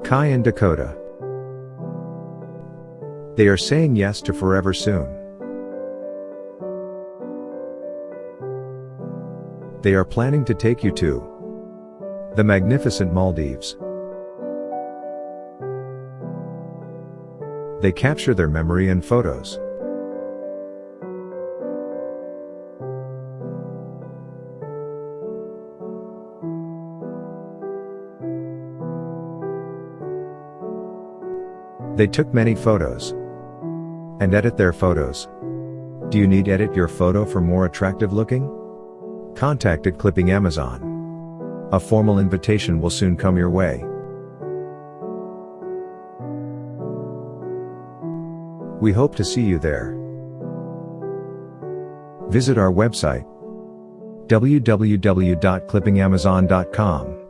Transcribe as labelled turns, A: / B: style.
A: Kai and Dakota. They are saying yes to forever soon. They are planning to take you to the Magnificent Maldives. They capture their memory and photos. They took many photos and edit their photos. Do you need edit your photo for more attractive looking? Contact at Clipping Amazon. A formal invitation will soon come your way. We hope to see you there. Visit our website www.clippingamazon.com.